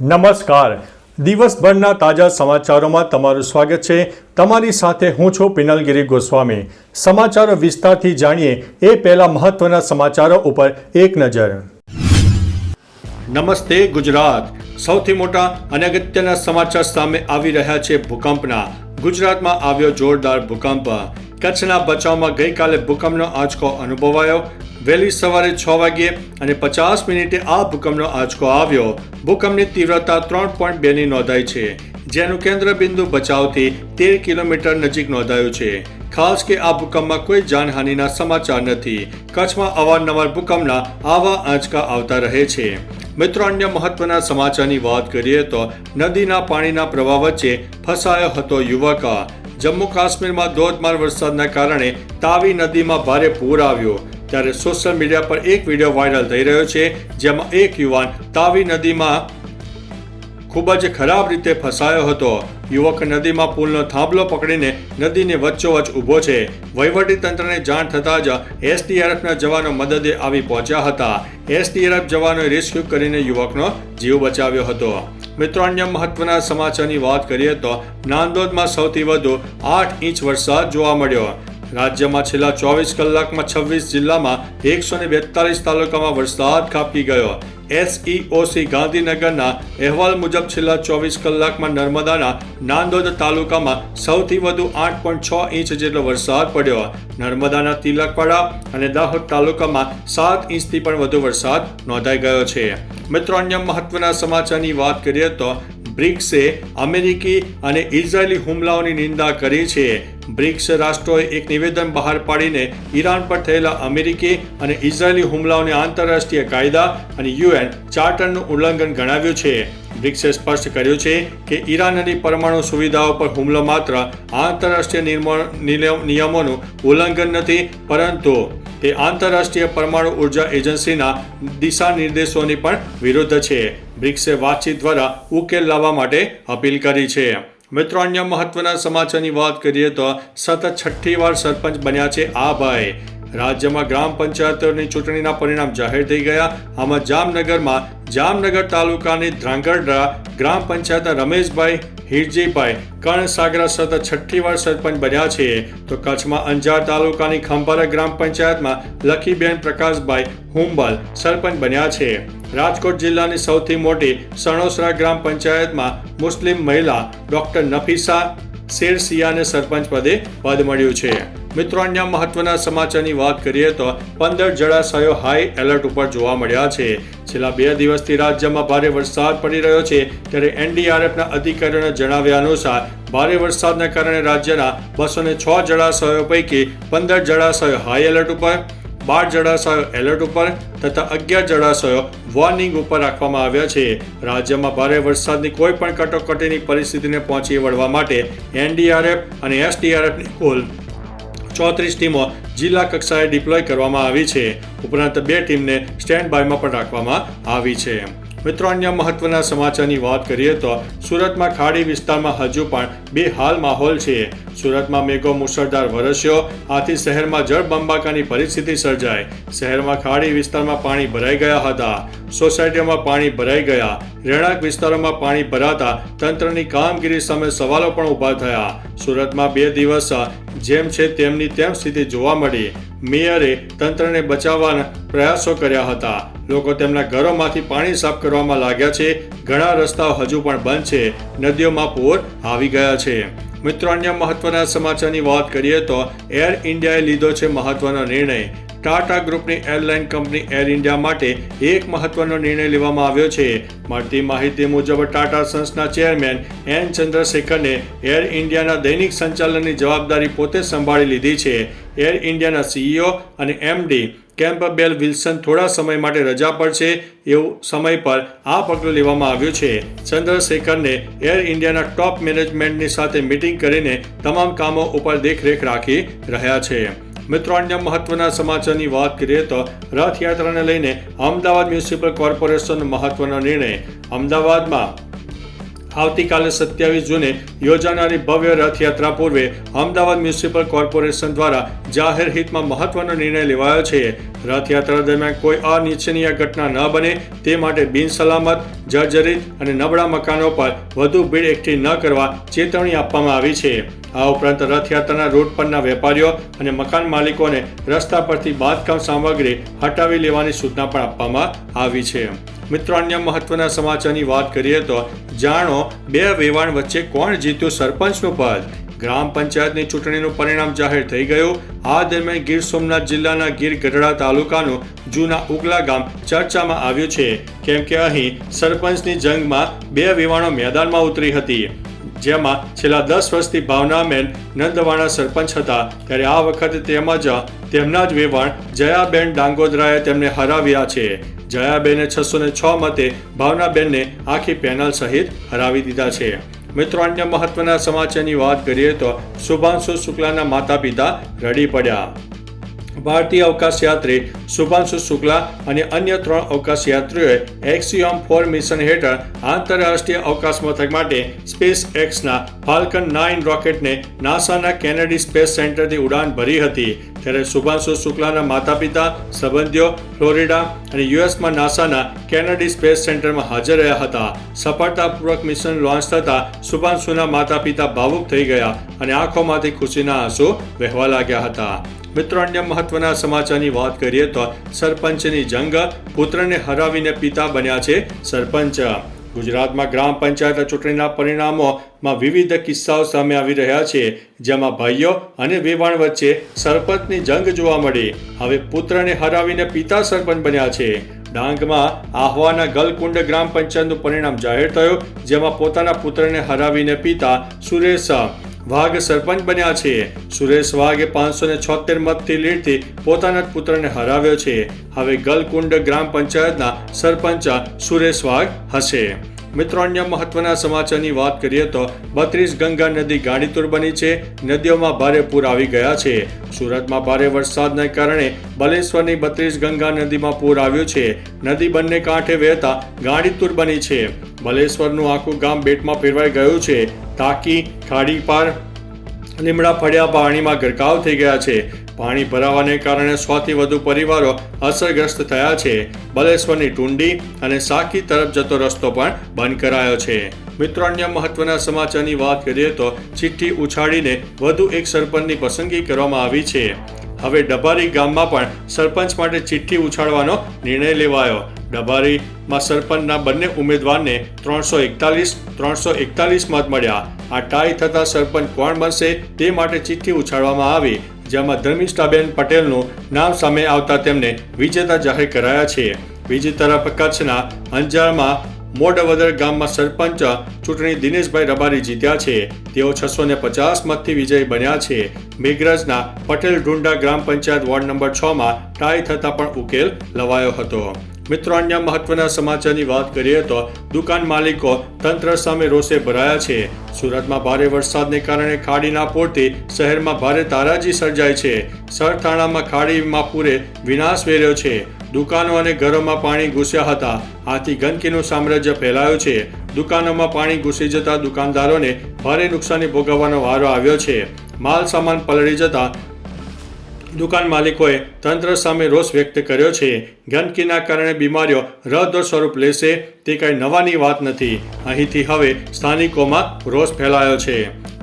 નમસ્કાર. દિવસભરના તાજા સમાચારોમાં તમારું સ્વાગત છે. તમારી સાથે હું છું પિનલગીરી ગોસ્વામી. સમાચારો વિસ્તારથી જાણીએ એ પહેલા મહત્વના સમાચારો ઉપર એક નજર. નમસ્તે ગુજરાત. સૌથી મોટા અને અગત્યના સમાચાર સામે આવી રહ્યા છે ભૂકંપના. ગુજરાતમાં આવ્યો જોરદાર ભૂકંપ. કચ્છના ભચાઉમાં ગઈકાલે ભૂકંપનો આંચકો અનુભવાયો. વહેલી સવારે 6 વાગ્યે અને 50 મિનિટે આ ભૂકંપનો આંચકો આવ્યો. ભૂકંપની તીવ્રતા 3.2ની નોંધાઈ છે, જેનું કેન્દ્ર બિંદુ ભચાઉથી 13 કિલોમીટર નજીક નોંધાયું છે. ખાસ કે આ ભૂકંપમાં કોઈ જાનહાનિના સમાચાર નથી. કચ્છમાં અવારનવાર ભૂકંપના આવા આંચકા આવતા રહે છે. મિત્રો, અન્ય મહત્વના સમાચારની વાત કરીએ તો નદીના પાણીના પ્રવાહ વચ્ચે ફસાયો હતો યુવક. જમ્મુ કાશ્મીરમાં ધોધમાર વરસાદના કારણે તાવી નદીમાં ભારે પૂર આવ્યો. ત્યારે સોશિયલ મીડિયા પર એક વિડીયો વાયરલ થઈ રહ્યો છે, જેમાં એક યુવાન તાવી નદીમાં ખૂબ જ ખરાબ રીતે ફસાયો હતો. યુવક નદીમાં પુલનો થાંભલો પકડીને નદીની વચ્ચોવચ્ચ ઊભો છે. વહીવટીતંત્રને જાણ થતાં જ એસડીઆરએફના જવાનો મદદે આવી પહોંચ્યા હતા. એસડીઆરએફ જવાનોએ રેસ્ક્યુ કરીને યુવકનો જીવ બચાવ્યો હતો. મિત્રો, અન્ય મહત્વના સમાચારની વાત કરીએ તો નાંદોદમાં સૌથી વધુ 8 ઇંચ વરસાદ જોવા મળ્યો. રાજ્યમાં છેલ્લા 24 કલાકમાં 26 જિલ્લામાં 142 તાલુકામાં વરસાદ ખાબકી ગયો. SEOC ગાંધીનગરના અહેવાલ મુજબ છેલ્લા 24 કલાકમાં નર્મદાના નાંદોદ તાલુકામાં સૌથી વધુ 8.6 ઇંચ જેટલો વરસાદ પડ્યો. નર્મદાના તિલકવાડા અને દાહોદ તાલુકામાં 7 ઇંચથી પણ વધુ વરસાદ નોંધાઈ ગયો છે. મિત્રો, અન્ય મહત્વના સમાચારની વાત કરીએ તો બ્રિક્સે અમેરિકી અને ઇઝરાયેલી હુમલાઓની નિંદા કરી છે. બ્રિક્સ રાષ્ટ્રોએ એક નિવેદન બહાર પાડીને ઈરાન પર થયેલા અમેરિકી અને ઇઝરાયેલી હુમલાઓને આંતરરાષ્ટ્રીય કાયદા અને UN ચાર્ટરનું ઉલ્લંઘન ગણાવ્યું છે. બ્રિક્સે સ્પષ્ટ કર્યું છે કે ઈરાનની પરમાણુ સુવિધાઓ પર હુમલો માત્ર આંતરરાષ્ટ્રીય નિયમોનું ઉલ્લંઘન નથી, પરંતુ તે આંતરરાષ્ટ્રીય પરમાણુ ઉર્જા એજન્સીના દિશા નિર્દેશોની પણ વિરુદ્ધ છે. બ્રિક્સે વાતચીત દ્વારા ઉકેલ લાવવા માટે અપીલ કરી છે. મિત્રો, અન્ય મહત્વના સમાચારની વાત કરીએ તો સતત 6ઠ્ઠી વાર સરપંચ બન્યા છે આ ભાઈ. રાજ્યમાં ગ્રામ પંચાયતોની ચૂંટણીના પરિણામ જાહેર થઈ ગયા. આમાં જામનગર તાલુકાની ધ્રાંગધ્રા ગ્રામ પંચાયતના રમેશભાઈ હિરજીભાઈ કર્ણસાગરા સતત 6ઠ્ઠી વાર સરપંચ બન્યા છે. તો કચ્છમાં અંજાર તાલુકાની ખંભારા ગ્રામ પંચાયતમાં લખીબેન પ્રકાશભાઈ હુંબલ સરપંચ બન્યા છે. રાજકોટ જિલ્લાની સૌથી મોટી સણોસરા ગ્રામ પંચાયતમાં મુસ્લિમ મહિલા ડોક્ટર નફીસા શેરસિયાને સરપંચ પદ મળ્યું છે. મિત્રો, અન્ય મહત્વના સમાચારની વાત કરીએ તો 15 જળાશયો હાઈ એલર્ટ ઉપર જોવા મળ્યા છે. છેલ્લા 2 દિવસથી રાજ્યમાં ભારે વરસાદ પડી રહ્યો છે. ત્યારે એનડીઆરએફના અધિકારીઓના જણાવ્યા અનુસાર ભારે વરસાદના કારણે રાજ્યના 206 જળાશયો પૈકી 15 જળાશયો હાઈ એલર્ટ ઉપર, 12 જળાશયો એલર્ટ ઉપર તથા 11 જળાશયો વોર્નિંગ ઉપર રાખવામાં આવ્યા છે. રાજ્યમાં ભારે વરસાદની કોઈ પણ કટોકટીની પરિસ્થિતિને પહોંચી વળવા માટે એનડીઆરએફ અને એસડીઆરએફની કુલ 34 ટીમો જિલ્લા કક્ષાએ ડિપ્લોય કરવામાં આવી છે. ઉપરાંત 2 ટીમને સ્ટેન્ડ બાયમાં પણ રાખવામાં આવી છે. મિત્રો, અન્ય મહત્વના સમાચારની વાત કરીએ તો સુરતમાં ખાડી વિસ્તારમાં હજુ પણ બેહાલ માહોલ છે. સુરતમાં મેઘો મુશળધાર વરસ્યો. આથી શહેરમાં જળબંબાકારની પરિસ્થિતિ સર્જાઈ. શહેરમાં ખાડી વિસ્તારમાં પાણી ભરાઈ ગયા હતા. સોસાયટીઓમાં પાણી ભરાઈ ગયા. રહેણાંક વિસ્તારોમાં પાણી ભરાતા તંત્રની કામગીરી સામે સવાલો પણ ઊભા થયા. સુરતમાં 2 દિવસ જેમ છે તેમની તેમ સ્થિતિ જોવા મળી. મેયરે તંત્રને બચાવવાના પ્રયાસો કર્યા હતા. લોકો તેમના ઘરોમાંથી પાણી સાફ કરવામાં લાગ્યા છે. ઘણા રસ્તાઓ હજુ પણ બંધ છે. નદીઓમાં પૂર આવી ગયા છે. મિત્રો, અન્ય મહત્વના સમાચારની વાત કરીએ તો એર ઇન્ડિયાએ લીધો છે મહત્વનો નિર્ણય. ટાટા ગ્રુપની એરલાઇન કંપની એર ઇન્ડિયા માટે એક મહત્વનો નિર્ણય લેવામાં આવ્યો છે. મળતી માહિતી મુજબ ટાટા સન્સના ચેરમેન એન ચંદ્રશેખરને એર ઇન્ડિયાના દૈનિક સંચાલનની જવાબદારી પોતે સંભાળી લીધી છે. એર ઇન્ડિયાના CEO અને MD કેમ્પબેલ વિલ્સન થોડા સમય માટે રજા પર છે. એવું સમય પર આ પગલું લેવામાં આવ્યું છે. ચંદ્રશેખરને એર ઇન્ડિયાના ટોપ મેનેજમેન્ટની સાથે મીટિંગ કરીને તમામ કામો ઉપર દેખરેખ રાખી રહ્યા છે. મિત્રો, અન્ય મહત્વના સમાચારની વાત કરીએ તો રથયાત્રાને લઈને અમદાવાદ મ્યુનિસિપલ કોર્પોરેશનનો મહત્વનો નિર્ણય. અમદાવાદમાં આવતીકાલે 27 જૂને યોજાનારી ભવ્ય રથયાત્રા પૂર્વે અમદાવાદ મ્યુનિસિપલ કોર્પોરેશન દ્વારા જાહેર હિતમાં મહત્વનો નિર્ણય લેવાયો છે. રથયાત્રા દરમિયાન કોઈ અનિચ્છનીય ઘટના ન બને તે માટે બિનસલામત, જર્જરિત અને નબળા મકાનો પર વધુ ભીડ એકઠી ન કરવા ચેતવણી આપવામાં આવી છે. આ ઉપરાંત રથયાત્રાના રૂટ પરના વેપારીઓ અને મકાન માલિકોને રસ્તા પરથી બાંધકામ સામગ્રી હટાવી લેવાની સૂચના પણ આપવામાં આવી છે. મિત્રો, અન્ય મહત્વના સમાચારની વાત કરીએ તો જાણો બે વેવાણ વચ્ચે કોણ જીત્યું સરપંચનું પદ. ગ્રામ પંચાયતની ચૂંટણીનું પરિણામ જાહેર થઈ ગયું. આ દરમિયાન ગીર સોમનાથ જિલ્લાના ગીર ગઢડા તાલુકાનું જૂના ઉગલા ગામ ચર્ચામાં આવ્યું છે, કેમ કે અહીં સરપંચની જંગમાં બે વેવાણો મેદાનમાં ઉતરી હતી, જેમાં છેલ્લા 10 વર્ષથી ભાવનાબેન નંદવાણા સરપંચ હતા. ત્યારે આ વખતે તેમના જ વેવાણ જયાબેન ડાંગોદરાએ તેમને હરાવ્યા છે. જયાબેને 606 મતે ભાવનાબેનને આખી પેનલ સહિત હરાવી દીધા છે. મિત્રો, અન્ય મહત્વના સમાચારની વાત કરીએ તો શુભાંશુ શુક્લાના માતા પિતા રડી પડ્યા. ભારતીય અવકાશ યાત્રી શુભાંશુ શુક્લા અને અન્ય 3 અવકાશ યાત્રીઓએ એક્સિયોમ 4 મિશન હેઠળ આંતરરાષ્ટ્રીય અવકાશ મથક માટે સ્પેસ એક્સના ફાલ્કન 9 રોકેટને નાસાના કેનેડી સ્પેસ સેન્ટરથી ઉડાન ભરી હતી. ત્યારે શુભાંશુ શુક્લાના માતા પિતા, સંબંધીઓ ફ્લોરિડા અને યુએસમાં નાસાના કેનેડી સ્પેસ સેન્ટરમાં હાજર રહ્યા હતા. સફળતાપૂર્વક મિશન લોન્ચ થતાં શુભાંશુના માતા પિતા ભાવુક થઈ ગયા અને આંખોમાંથી ખુશીના આંસુ વહેવા લાગ્યા હતા. મિત્રો, અન્ય મહત્વના સમાચારની વાત કરીએ તો સરપંચની જંગ, પુત્રને હરાવીને પિતા બન્યા છે સરપંચ. ગુજરાતમાં ગ્રામ પંચાયત ચૂંટણીના પરિણામોમાં વિવિધ કિસ્સાઓ સામે આવી રહ્યા છે, જેમાં ભાઈઓ અને વેવાણ વચ્ચે સરપંચની જંગ જોવા મળી. હવે પુત્રને હરાવીને પિતા સરપંચ બન્યા છે. ડાંગમાં આહવાના ગલકુંડ ગ્રામ પંચાયતનું પરિણામ જાહેર થયું, જેમાં પોતાના પુત્રને હરાવીને પિતા સુરેશ વાઘ સરપંચ બન્યા છે. સુરેશ વાઘે 576 મતથી લીડથી પોતાના જ પુત્રને હરાવ્યો છે. હવે ગલકુંડ ગ્રામ પંચાયતના સરપંચ સુરેશ વાઘ હશે. મિત્રો, અન્ય મહત્વના સમાચારની વાત કરીએ તો 32 ગંગા નદી ગાંડીતુર બની છે. નદીઓમાં ભારે પૂર આવી ગયા છે. સુરતમાં ભારે વરસાદને કારણે બલેશ્વરની 32 ગંગા નદીમાં પૂર આવ્યું છે. નદી બંને કાંઠે વહેતા ગાંડીતુર બની છે. બલેશ્વરનું આખું ગામ બેટમાં ફેરવાઈ ગયું છે. ટાંકી, ખાડી પાર લીમડા ફળિયા પાણીમાં ગરકાવ થઈ ગયા છે. પાણી ભરાવાને કારણે 100 થી વધુ પરિવારો અસરગ્રસ્ત થયા છે. બલેશ્વરની ટુંડી અને સાકી તરફ જતો રસ્તો પણ બંધ કરાયો છે. મિત્રો, અન્ય મહત્વના સમાચારની વાત કરીએ તો ચિઠ્ઠી ઉછાળીને વધુ એક સરપંચની પસંદગી કરવામાં આવી છે. હવે ડબારી ગામમાં પણ સરપંચ માટે ચિઠ્ઠી ઉછાળવાનો નિર્ણય લેવાયો. ડબારીમાં સરપંચના બંને ઉમેદવારને 341 મત મળ્યા. આ ટાઈ થતા સરપંચ કોણ બનશે તે માટે ચિઠ્ઠી ઉછાળવામાં આવી, જેમાં ધર્મિષ્ઠાબેન પટેલનું નામ સામે આવતા તેમને વિજેતા જાહેર કરાયા છે. બીજી તરફ કચ્છના અંજારમાં મોડવદર ગામમાં સરપંચ ચૂંટણી દિનેશભાઈ રબારી જીત્યા છે. તેઓ 650 મતથી વિજયી બન્યા છે. મેઘરજના પટેલ ઢુંડા ગ્રામ પંચાયત વોર્ડ નંબર 6 માં ટાઈ થતા પણ ઉકેલ લવાયો હતો. મિત્રો, અન્ય મહત્વના સમાચારની વાત કરીએ તો દુકાન માલિકો તંત્ર સામે રોષે ભરાયા છે. સુરતમાં ભારે વરસાદને કારણે ખાડીના પૂરથી શહેરમાં ભારે તારાજી સર્જાઈ છે. સરથાણામાં ખાડીમાં પૂરે વિનાશ વેર્યો છે. દુકાનો અને ઘરોમાં પાણી ઘૂસ્યા હતા. આથી ગંદકીનું સામ્રાજ્ય ફેલાયું છે. દુકાનોમાં પાણી ઘૂસી જતા દુકાનદારોને ભારે નુકસાની ભોગવવાનો વારો આવ્યો છે. માલ સામાન પલળી જતા દુકાન માલિકોએ તંત્ર સામે રોષ વ્યક્ત કર્યો છે. ગંદકીના કારણે બીમારીઓ રહદ્દર સ્વરૂપ લેશે તે કંઈ નવાની વાત નથી. અહીંથી હવે સ્થાનિકોમાં રોષ ફેલાયો છે.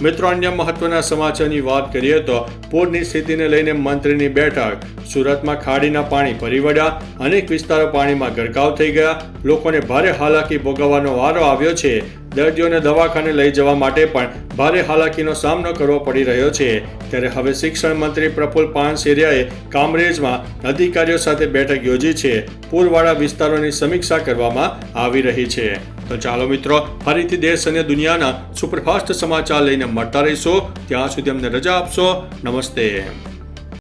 મિત્રો, અન્ય મહત્વના સમાચારની વાત કરીએ તો પૂરની સ્થિતિને લઈને મંત્રીની બેઠક. સુરતમાં ખાડીના પાણી ફરી વળ્યા. અનેક વિસ્તારો પાણીમાં ગરકાવ થઈ ગયા. લોકોને ભારે હાલાકી ભોગવવાનો વારો આવ્યો છે. દર્દીઓને દવાખાને લઈ જવા માટે પણ ભારે હાલાકીનો સામનો કરવો પડી રહ્યો છે. ત્યારે હવે શિક્ષણ મંત્રી પ્રફુલ્લ પાનસેરિયાએ કામરેજમાં અધિકારીઓ સાથે બેઠક યોજી છે. પૂરવાળા વિસ્તારોની સમીક્ષા કરવામાં આવી રહી છે. તો ચાલો મિત્રો, ફરીથી દેશ અને દુનિયાના સુપરફાસ્ટ સમાચાર લઈને મળતા રહીશો. ત્યાં સુધી અમને રજા આપશો. નમસ્તે.